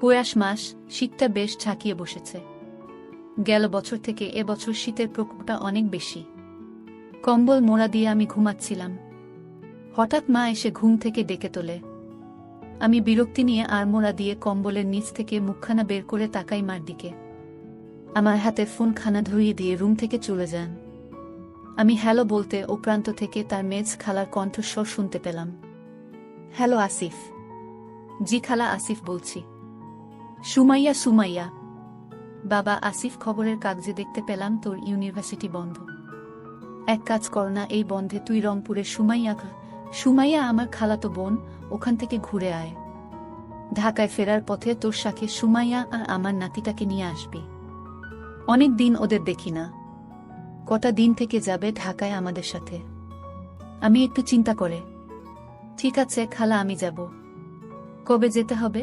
পৌষ মাস, শীতটা বেশ ঝাঁকিয়ে বসেছে। গেল বছর থেকে এবছর শীতের প্রকোপটা অনেক বেশি। কম্বল মোড়া দিয়ে আমি ঘুমাচ্ছিলাম। হঠাৎ মা এসে ঘুম থেকে ডেকে তোলে। আমি বিরক্তি নিয়ে আড়মোড়া দিয়ে কম্বলের নিচ থেকে মুখখানা বের করে তাকাই মার দিকে। আমার হাতে ফোনখানা ধরিয়ে দিয়ে রুম থেকে চলে যান। আমি হ্যালো বলতে ও প্রান্ত থেকে তার মেজ খালার কণ্ঠস্বর শুনতে পেলাম। হ্যালো আসিফ। জি খালা, আসিফ বলছি। সুমাইয়া সুমাইয়া। বাবা আসিফ, খবরের কাগজে দেখতে পেলাম তোর ইউনিভার্সিটি বন্ধ। এক কাজ কর না, এই বন্ধে তুই রংপুরের সুমাইয়া আমার খালাতো বোন, ওখান থেকে ঘুরে আয়। ঢাকায় ফেরার পথে তোর সাথে সুমাইয়া আর আমার নাতিটাকে নিয়ে আসবি। অনেক দিন ওদের দেখি না। কটা দিন থেকে যাবে ঢাকায় আমাদের সাথে। আমি একটু চিন্তা করে। ঠিক আছে খালা, আমি যাব। কবে যেতে হবে?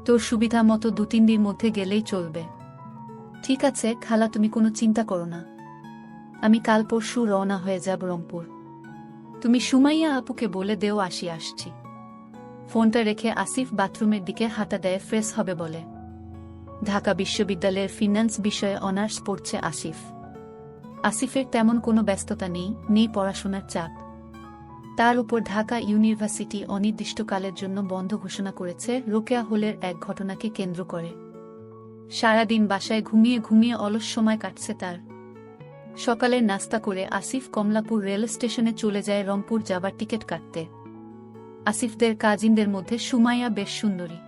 তোর সুবিধা মতো 2-3 দিন মধ্যে গেলেই চলবে। ঠিক আছে খালা, তুমি কোনো চিন্তা করো না। আমি কাল পরশু রওনা হয়ে যাব রংপুর। তুমি সুমাইয়া আপুকে বলে দেও আসছি। ফোনটা রেখে আসিফ বাথরুমের দিকে হাঁটা দেয় ফ্রেশ হবে বলে। ঢাকা বিশ্ববিদ্যালয়ের ফিন্যান্স বিষয়ে অনার্স পড়ছে আসিফ। আসিফের তেমন কোনো ব্যস্ততা নেই পড়াশোনার চাপ। তার উপর ঢাকা ইউনিভার্সিটি অনির্দিষ্টকালের জন্য বন্ধ ঘোষণা করেছে রোকেয়া হলের এক ঘটনাকে কেন্দ্র করে। সারাদিন বাসায় ঘুমিয়ে অলস সময় কাটছে তার। সকালের নাস্তা করে আসিফ কমলাপুর রেল স্টেশনে চলে যায় রংপুর যাবার টিকিট কাটতে। আসিফদের কাজিনদের মধ্যে সুমাইয়া বেশ সুন্দরী।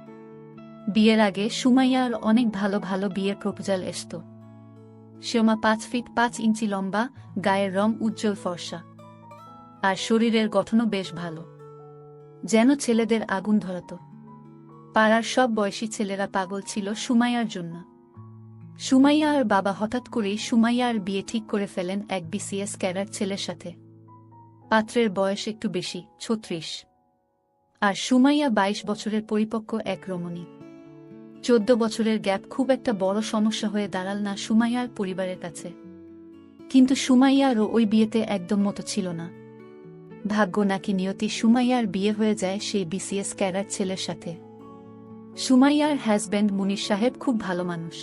বিয়ের আগে সুমাইয়ার অনেক ভালো ভালো বিয়ের প্রপোজাল আসত। শ্যামা 5 ফিট 5 ইঞ্চি লম্বা, গায়ের রং উজ্জ্বল ফর্সা, আর শরীরের গঠনও বেশ ভালো, যেন ছেলেদের আগুন ধরাত। পাড়ার সব বয়সী ছেলেরা পাগল ছিল সুমাইয়ার জন্য। সুমাইয়ার বাবা হঠাৎ করেই সুমাইয়ার বিয়ে ঠিক করে ফেলেন এক বিসিএস ক্যাডার ছেলের সাথে। পাত্রের বয়স একটু বেশি, 36, আর সুমাইয়া 22 বছরের পরিপক্ক এক রমণী। 14 বছরের গ্যাপ খুব একটা বড় সমস্যা হয়ে দাঁড়াল না সুমাইয়ার পরিবারের কাছে। কিন্তু সুমাইয়ারও ওই বিয়েতে একদম মতো ছিল না। ভাগ্য নাকি নিয়তি, সুমাইয়ার বিয়ে হয়ে যায় সেই বিসিএস ক্যাডার ছেলের সাথে। সুমাইয়ার হাজব্যান্ড মুনির সাহেব খুব ভালো মানুষ।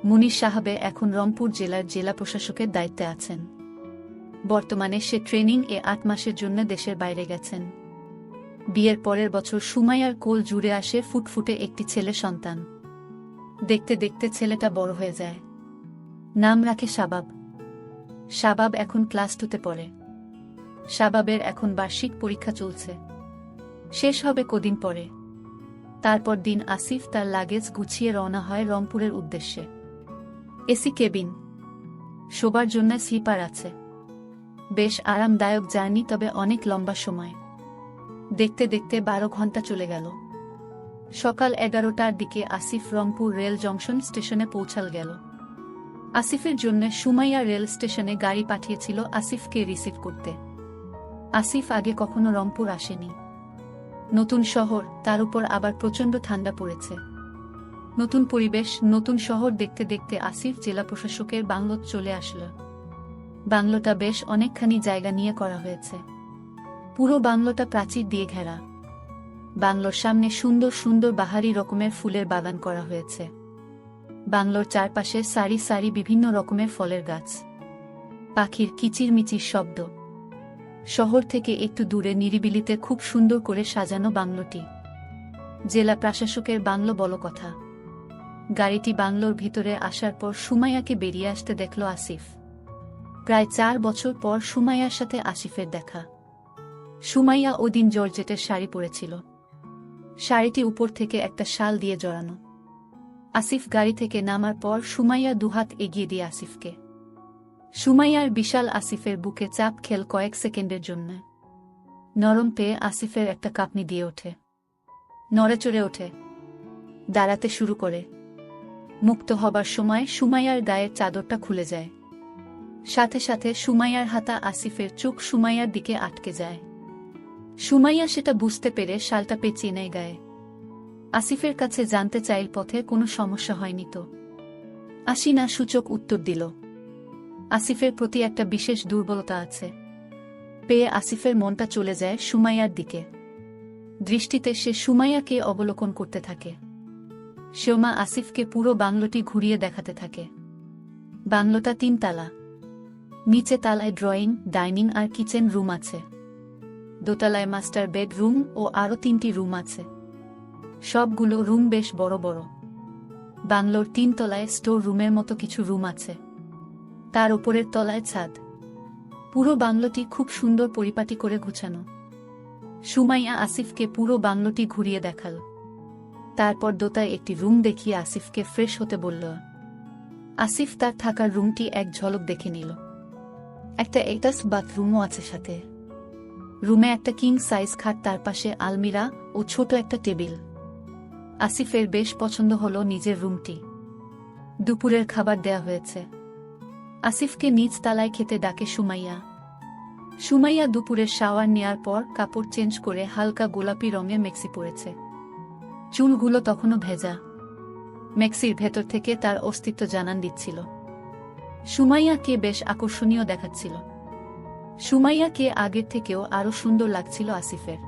মুনির সাহেবে এখন রংপুর জেলার জেলা প্রশাসকের দায়িত্বে আছেন। বর্তমানে সে ট্রেনিং 8 মাসের জন্য দেশের বাইরে গেছেন। বিয়ের পরের বছর সুমাইয়ার কোল জুড়ে আসে ফুটফুটে একটি ছেলে সন্তান। দেখতে দেখতে ছেলেটা বড় হয়ে যায়। নাম রাখে শাবাব। শাবাব এখন ক্লাস 2তে পড়ে। শাবাবের এখন বার্ষিক পরীক্ষা চলছে, শেষ হবে কদিন পরে। তারপর দিন আসিফ তার লাগেজ গুছিয়ে রওনা হয় রংপুরের উদ্দেশ্যে। এসি কেবিন, শোবার জন্য স্লিপার আছে। বেশ আরামদায়ক জার্নি, তবে অনেক লম্বা সময়। দেখতে দেখতে 12 ঘন্টা চলে গেল। সকাল 11টার দিকে আসিফ রংপুর রেল জংশন স্টেশনে পৌঁছাল গেল। আসিফের জন্য সুমাইয়া রেল স্টেশনে গাড়ি পাঠিয়েছিল আসিফকে রিসিভ করতে। আসিফ আগে কখনো রংপুর আসেনি। নতুন শহর, তার উপর আবার প্রচণ্ড ঠান্ডা পড়েছে। নতুন পরিবেশ, নতুন শহর দেখতে দেখতে আসিফ জেলা প্রশাসকের বাংলোত চলে আসল। বাংলোটা বেশ অনেকখানি জায়গা নিয়ে করা হয়েছে। পুরো বাংলোটা প্রাচীর দিয়ে ঘেরা। বাংলোর সামনে সুন্দর সুন্দর বাহারি রকমের ফুলের বাগান করা হয়েছে। বাংলোর চারপাশে সারি সারি বিভিন্ন রকমের ফলের গাছ। পাখির কিচিরমিচির শব্দ। শহর থেকে একটু দূরে নিরিবিলিতে খুব সুন্দর করে সাজানো বাংলোটি। জেলা প্রশাসকের বাংলো বলো কথা। গাড়িটি বাংলোর ভিতরে আসার পর সুমাইয়াকে বেরিয়ে আসতে দেখল আসিফ। প্রায় 4 বছর পর সুমাইয়ার সাথে আসিফের দেখা। সুমাইয়া ওদিন জর্জেটের শাড়ি পরেছিল। শাড়িটি উপর থেকে একটা শাল দিয়ে জড়ানো। আসিফ গাড়ি থেকে নামার পর সুমাইয়া দুহাত এগিয়ে দিয়ে আসিফকে। সুমাইয়ার বিশাল আসিফের বুকে চাপ খেল কয়েক সেকেন্ডের জন্য। নরম পেয়ে আসিফের একটা কাঁপনি দিয়ে ওঠে। নড়েচড়ে ওঠে, দাঁড়াতে শুরু করে। মুক্ত হবার সময় সুমাইয়ার গায়ের চাদরটা খুলে যায়। সাথে সাথে সুমাইয়ার হাতা আসিফের চোখ সুমাইয়ার দিকে আটকে যায়। সুমাইয়া সেটা বুঝতে পেরে শালটা পেঁচিয়ে নেয় গায়ে। আসিফের কাছে জানতে চাইল পথে কোনো সমস্যা হয়নি তো। আসি না সূচক উত্তর দিল। আসিফের প্রতি একটা বিশেষ দুর্বলতা আছে। পেয়ে আসিফের মনটা চলে যায় সুমাইয়ার দিকে। দৃষ্টিতে সে সুমাইয়াকে অবলোকন করতে থাকে। সোমা আসিফকে পুরো বাংলোটি ঘুরিয়ে দেখাতে থাকে। বাংলোটা 3 তালা। নিচে তালায় ড্রয়িং, ডাইনিং আর কিচেন রুম আছে। দোতলায় মাস্টার বেডরুম ও আরও 3টি রুম আছে। সবগুলো রুম বেশ বড় বড়। বাংলোর 3 তলায় স্টোর রুমের মতো কিছু রুম আছে। তার উপরের তলায় ছাদ। পুরো বাংলোটি খুব সুন্দর পরিপাটি করে গুছানো। সুমাইয়া আসিফকে পুরো বাংলোটি ঘুরিয়ে দেখাল। তারপর দোতায় একটি রুম দেখিয়ে আসিফকে ফ্রেশ হতে বলল। আসিফ তার থাকার রুমটি এক ঝলক দেখে নিল। একটা অ্যাটাচ বাথরুমও আছে সাথে। রুমে একটা কিং সাইজ খাট, তার পাশে আলমিরা ও ছোট একটা টেবিল। আসিফের বেশ পছন্দ হলো নিজের রুমটি। দুপুরের খাবার দেয়া হয়েছে। আসিফকে নিচ তালায় খেতে ডাকে সুমাইয়া। সুমাইয়া দুপুরের শাওয়ার নেয়ার পর কাপড় চেঞ্জ করে হালকা গোলাপি রঙের মেক্সি পরেছে। চুলগুলো তখনও ভেজা। মেক্সির ভেতর থেকে তার অস্তিত্ব জানান দিচ্ছিল। সুমাইয়াকে বেশ আকর্ষণীয় দেখাচ্ছিল। সুমাইয়াকে আগের থেকেও আরও সুন্দর লাগছিল আসিফের।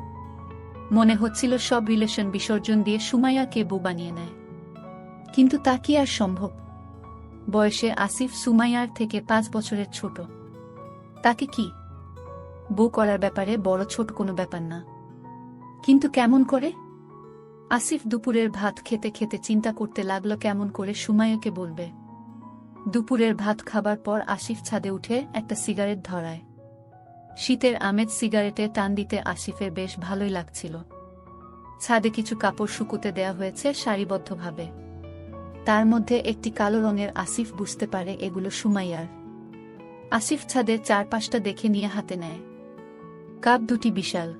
মনে হচ্ছিল সব রিলেশন বিসর্জন দিয়ে সুমাইয়াকে বউ বানিয়ে নেয়। কিন্তু তা কি আর সম্ভব? বয়সে আসিফ সুমাইয়ার থেকে 5 বছরের ছোট। তাকে কি বউ করার ব্যাপারে বড় ছোট কোনো ব্যাপার না। কিন্তু কেমন করে? আসিফ দুপুরের ভাত খেতে খেতে চিন্তা করতে লাগল কেমন করে সুমাইয়াকে বলবে। দুপুরের ভাত খাবার পর আসিফ ছাদে উঠে একটা সিগারেট ধরায়। শীতের আমেজ সিগারেটে টান দিতে আসিফের বেশ ভালোই লাগছিল। ছাদে কিছু কাপড় শুকোতে দেয়া হয়েছে সারিবদ্ধভাবে। তার মধ্যে একটি কালো রঙের। আসিফ বুঝতে পারে এগুলো সুমাইয়ার। আসিফ ছাদের 4-5টা দেখে নিয়ে হাতে নেয়। কাপ দুটি বিশাল।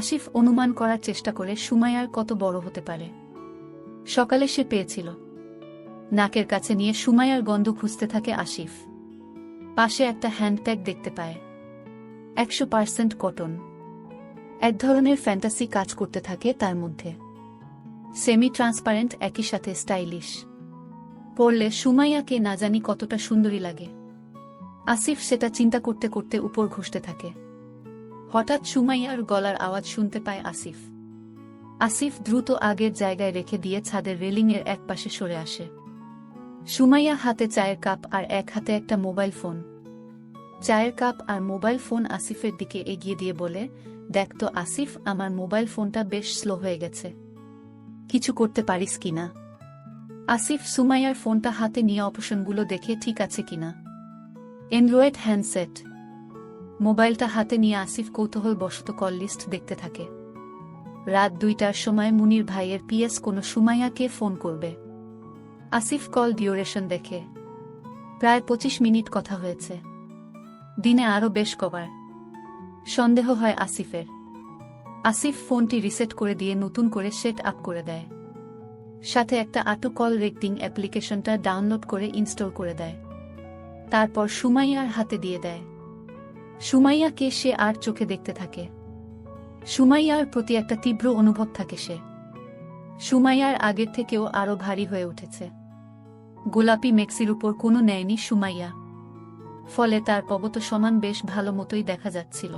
আসিফ অনুমান করার চেষ্টা করে সুমাইয়ার কত বড় হতে পারে। সকালে সে পেয়েছিল। নাকের কাছে নিয়ে সুমাইয়ার গন্ধ খুঁজতে থাকে আসিফ। পাশে একটা হ্যান্ডব্যাগ দেখতে পায়। 100% কটন। এক ধরনের ফ্যান্টাসি কাজ করতে থাকে তার মধ্যে। সেমি ট্রান্সপারেন্ট, একই সাথে স্টাইলিশ। পরলে সুমাইয়াকে না জানি কতটা সুন্দরী লাগে। আসিফ সেটা চিন্তা করতে করতে উপর ঘষতে থাকে। হঠাৎ সুমাইয়ার গলার আওয়াজ শুনতে পায় আসিফ। আসিফ দ্রুত আগের জায়গায় রেখে দিয়ে ছাদের রেলিংয়ের এক পাশে সরে আসে। সুমাইয়া হাতে চায়ের কাপ আর এক হাতে একটা মোবাইল ফোন। চায়ের কাপ আর মোবাইল ফোন আসিফের দিকে এগিয়ে দিয়ে বলে, দেখ তো আসিফ, আমার মোবাইল ফোনটা বেশ স্লো হয়ে গেছে। কিছু করতে পারিস কিনা? আসিফ সুমাইয়ার ফোনটা হাতে নিয়ে অপশনগুলো দেখে ঠিক আছে কিনা। Android handset. মোবাইলটা হাতে নিয়ে আসিফ কৌতূহলবশত কল লিস্ট দেখতে থাকে। রাত 2টার সময় মুনির ভাইয়ের পিএস কোনো সুমাইয়াকে ফোন করবে। আসিফ কল ডিউরেশন দেখে। প্রায় 25 মিনিট কথা হয়েছে। দিনে আরও বেশ কবার। সন্দেহ হয় আসিফের। আসিফ ফোনটি রিসেট করে দিয়ে নতুন করে সেট আপ করে দেয়। সাথে একটা অটো কল রেকর্ডিং অ্যাপ্লিকেশনটা ডাউনলোড করে ইনস্টল করে দেয়। তারপর সুমাইয়ার হাতে দিয়ে দেয়। সুমাইয়াকে সে আর চোখে দেখতে থাকে। সুমাইয়ার প্রতি একটা তীব্র অনুভব থাকে সে। সুমাইয়ার আগের থেকেও আরও ভারী হয়ে উঠেছে। গোলাপি মেক্সির উপর কোনো নেয়নি সুমাইয়া। ফলে তার পবত সমান বেশ ভালো মতোই দেখা যাচ্ছিল।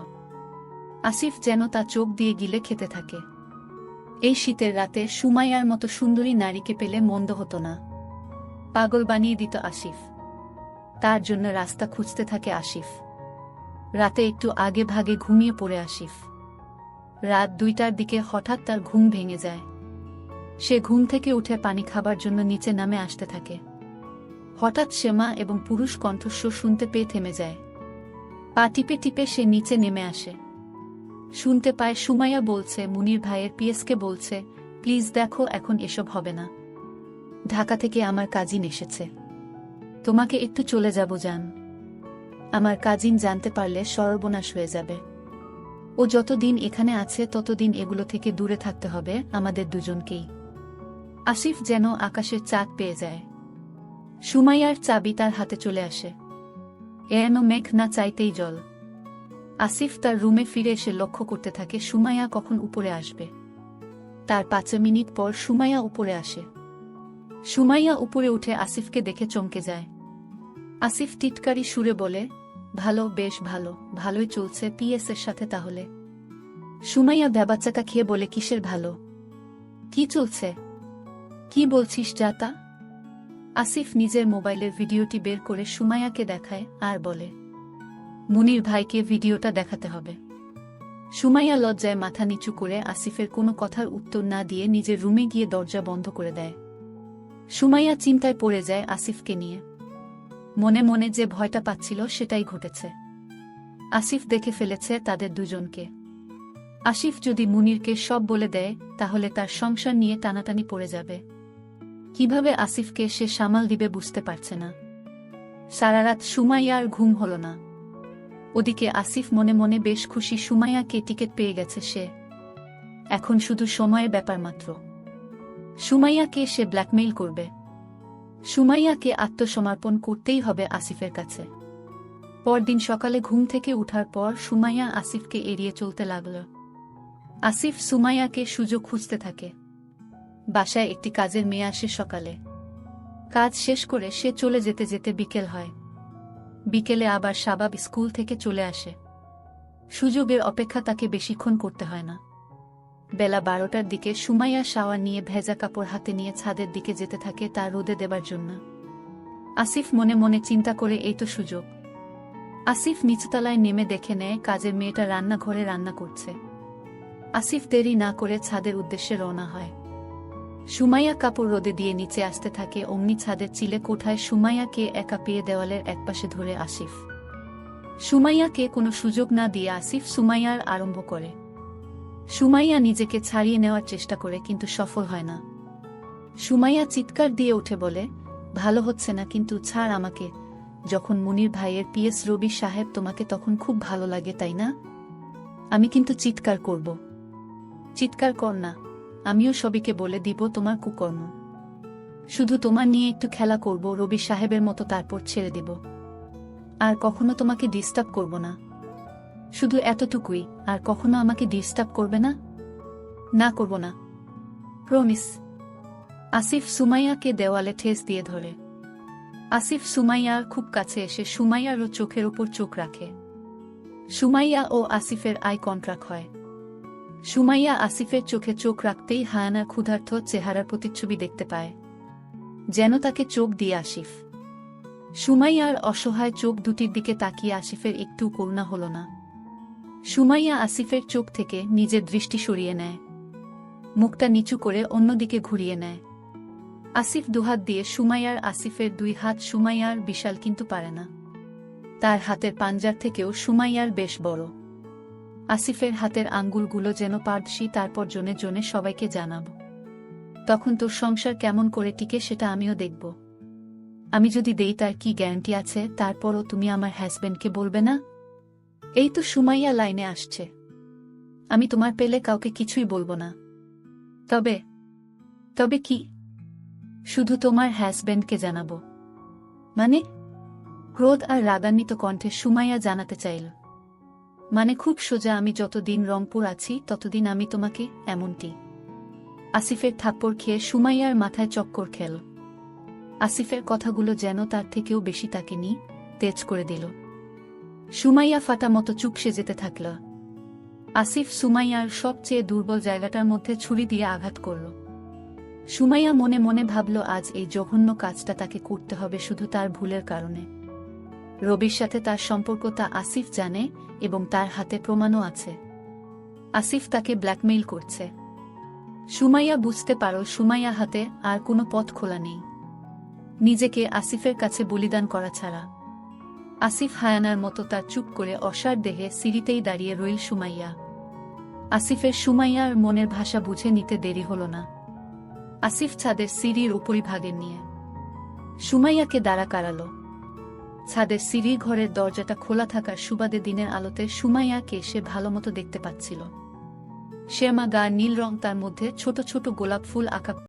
আসিফ যেন তা চোখ দিয়ে গিলে খেতে থাকে। এই শীতের রাতে সুমাইয়ার মতো সুন্দরী নারীকে পেলে মন্দ হতো না। পাগল বানিয়ে দিত আসিফ। তার জন্য রাস্তা খুঁজতে থাকে আসিফ। রাতে একটু আগে ভাগে ঘুমিয়ে পড়ে আসিফ। রাত 2টার দিকে হঠাৎ তার ঘুম ভেঙে যায়। সে ঘুম থেকে উঠে পানি খাবার জন্য নিচে নামে আসতে থাকে। হঠাৎ শ্যামা এবং পুরুষ কণ্ঠস্বর শুনতে পেয়ে থেমে যায়। পা টিপে টিপে সে নিচে নেমে আসে। শুনতে পায় সুমাইয়া বলছে, মুনির ভাইয়ের পিএসকে বলছে, প্লিজ দেখো, এখন এসব হবে না। ঢাকা থেকে আমার কাজিন এসেছে। তোমাকে একটু চলে যাব জান। আমার কাজিন জানতে পারলে সর্বনাশ হয়ে যাবে। ও যতদিন এখানে আছে ততদিন এগুলো থেকে দূরে থাকতে হবে আমাদের দুজনকেই। আসিফ যেন আকাশের চাঁদ পেয়ে যায়। সুমাইয়ার চাবি তার হাতে চলে আসে। এনো মেঘ না চাইতেই জল। আসিফ তার রুমে ফিরে এসে লক্ষ্য করতে থাকে সুমাইয়া কখন উপরে আসবে। তার 5 মিনিট পর সুমাইয়া উপরে আসে। সুমাইয়া উপরে উঠে আসিফকে দেখে চমকে যায়। আসিফ টিটকারি সুরে বলে, ভালো, বেশ ভালো, ভালোই চলছে পিএস এর সাথে তাহলে। সুমাইয়া ভ্যাবাচ্চাকা খেয়ে বলে, কিসের ভালো? কি চলছে? কি বলছিস যাতা? আসিফ নিজের মোবাইলের ভিডিওটি বের করে সুমাইয়াকে দেখায় আর বলে, মুনির ভাইকে ভিডিওটা দেখাতে হবে। সুমাইয়া লজ্জায় মাথা নিচু করে আসিফের কোনো কথার উত্তর না দিয়ে নিজের রুমে গিয়ে দরজা বন্ধ করে দেয়। সুমাইয়া চিন্তায় পড়ে যায় আসিফকে নিয়ে। মনে মনে যে ভয়টা পাচ্ছিল সেটাই ঘটেছে। আসিফ দেখে ফেলেছে তাদের দুজনকে। আসিফ যদি মুনিরকে সব বলে দেয় তাহলে তার সংসার নিয়ে টানাটানি পড়ে যাবে। কিভাবে আসিফকে সে সামাল দিবে বুঝতে পারছে না। সারা রাত সুমাইয়ার ঘুম হল না। ওদিকে আসিফ মনে মনে বেশ খুশি সুমাইয়াকে টিকিট পেয়ে গেছে সে। এখন শুধু সময়ের ব্যাপার মাত্র। সুমাইয়াকে সে ব্ল্যাকমেইল করবে। সুমাইয়াকে আত্মসমর্পণ করতেই হবে আসিফের কাছে। পরদিন সকালে ঘুম থেকে উঠার পর সুমাইয়া আসিফকে এড়িয়ে চলতে লাগল। আসিফ সুমাইয়াকে সুযোগ খুঁজতে থাকে। বাসায় একটি কাজের মেয়ে আসে সকালে। কাজ শেষ করে সে চলে যেতে যেতে বিকেল হয়। বিকেলে আবার শাবাব স্কুল থেকে চলে আসে। সুযোগের অপেক্ষা তাকে বেশিক্ষণ করতে হয় না। বেলা 12টার দিকে সুমাইয়া শাওয়ার নিয়ে ভেজা কাপড় হাতে নিয়ে ছাদের দিকে যেতে থাকে তা রোদে দেবার জন্য। আসিফ মনে মনে চিন্তা করে এই তো সুযোগ। আসিফ নিচতলায় নেমে দেখে নেয় কাজের মেয়েটা রান্নাঘরে রান্না করছে। আসিফ দেরি না করে ছাদের উদ্দেশ্যে রওনা হয়। সুমাইয়া কাপড় রোদে দিয়ে নিচে আসতে থাকে। অমনি ছাদের চিলে কোঠায় সুমাইয়াকে একা পেয়ে দেওয়ালের একপাশে ধরে আসিফ। সুমাইয়াকে কোনো সুযোগ না দিয়ে আসিফ সুমাইয়ার আরম্ভ করে। সুমাইয়া নিজেকে ছাড়িয়ে নেওয়ার চেষ্টা করে কিন্তু সফল হয় না। সুমাইয়া চিৎকার দিয়ে উঠে বলে, ভালো হচ্ছে না কিন্তু ছাড় আমাকে। যখন মুনির ভাইয়ের পিএস রবি সাহেব তোমাকে তখন খুব ভালো লাগে তাই না? আমি কিন্তু চিৎকার করব। চিৎকার কর না, আমিও সবিকে বলে দিব তোমার কুকর্ম। শুধু তোমার নিয়ে একটু খেলা করব রবি সাহেবের মতো, তারপর ছেড়ে দেব। আর কখনো তোমাকে ডিস্টার্ব করব না। শুধু এতটুকুই, আর কখনো আমাকে ডিস্টার্ব করবে না? না, করব না, প্রমিস। আসিফ সুমাইয়াকে দেওয়ালে ঠেস দিয়ে ধরে। আসিফ সুমাইয়ার খুব কাছে এসে সুমাইয়ারও চোখের ওপর চোখ রাখে। সুমাইয়া ও আসিফের আই কন্ট্রাক্ট হয়। সুমাইয়া আসিফের চোখে চোখ রাখতেই হায়ানার ক্ষুধার্ত চেহারার প্রতিচ্ছবি দেখতে পায়, যেন তাকে চোখ দিয়ে আসিফ। সুমাইয়ার অসহায় চোখ দুটির দিকে তাকিয়ে আসিফের একটু করুণা হল না। সুমাইয়া আসিফের চোখ থেকে নিজের দৃষ্টি সরিয়ে নেয়, মুখটা নিচু করে অন্যদিকে ঘুরিয়ে নেয়। আসিফ দুহাত দিয়ে সুমাইয়ার, আসিফের দুই হাত সুমাইয়ার বিশাল কিন্তু পারে না। তার হাতের পাঞ্জার থেকেও সুমাইয়ার বেশ বড়। আসিফের হাতের আঙ্গুলগুলো যেন পারদর্শী। তারপর জনে জনে সবাইকে জানাব, তখন তোর সংসার কেমন করে টিকে সেটা আমিও দেখব। আমি যদি দেই তার কি গ্যারান্টি আছে তারপরও তুমি আমার হাজবেন্ডকে বলবে না? এই তো সুমাইয়া লাইনে আসছে। আমি তোমার পেলে কাউকে কিছুই বলবো না। তবে তবে কি? শুধু তোমার হাজবেন্ডকে জানাবো। মানে? ক্রোধ আর রাগান্বিত কণ্ঠে সুমাইয়া জানাতে চাইল, মানে খুব সোজা, আমি যতদিন রংপুর আছি ততদিন আমি তোমাকে। এমনটি। আসিফের থাপ্পড় খেয়ে সুমাইয়ার মাথায় চক্কর খেল। আসিফের কথাগুলো যেন তার থেকেও বেশি তাকে তেজ করে দিল। সুমাইয়া ফাটা মতো চুপসে যেতে থাকল। আসিফ সুমাইয়ার সবচেয়ে দুর্বল জায়গাটার মধ্যে ছুরি দিয়ে আঘাত করল। সুমাইয়া মনে মনে ভাবল আজ এই জঘন্য কাজটা তাকে করতে হবে শুধু তার ভুলের কারণে। রবির সাথে তার সম্পর্ক তা আসিফ জানে এবং তার হাতে প্রমাণও আছে। আসিফ তাকে ব্ল্যাকমেইল করছে। সুমাইয়া বুঝতে পারল সুমাইয়া হাতে আর কোনো পথ খোলা নেই, নিজেকে আসিফের কাছে বলিদান করা ছাড়া। আসিফ হায়ানার মতো তার চুপ করে অসাড় দেহে সিঁড়িতেই দাঁড়িয়ে রইল সুমাইয়া। আসিফের সুমাইয়ার মনের ভাষা বুঝে নিতে দেরি হল না। আসিফ ছাদের সিঁড়ির উপরিভাগে নিয়ে সুমাইয়াকে দাঁড়া করাল। ছাদের সিঁড়ির ঘরের দরজাটা খোলা থাকার সুবাদে দিনের আলোতে সুমাইয়াকে সে ভালোমতো দেখতে পাচ্ছিল। শ্যামা গা নীল রং, তার মধ্যে ছোট ছোট গোলাপ ফুল আঁকা।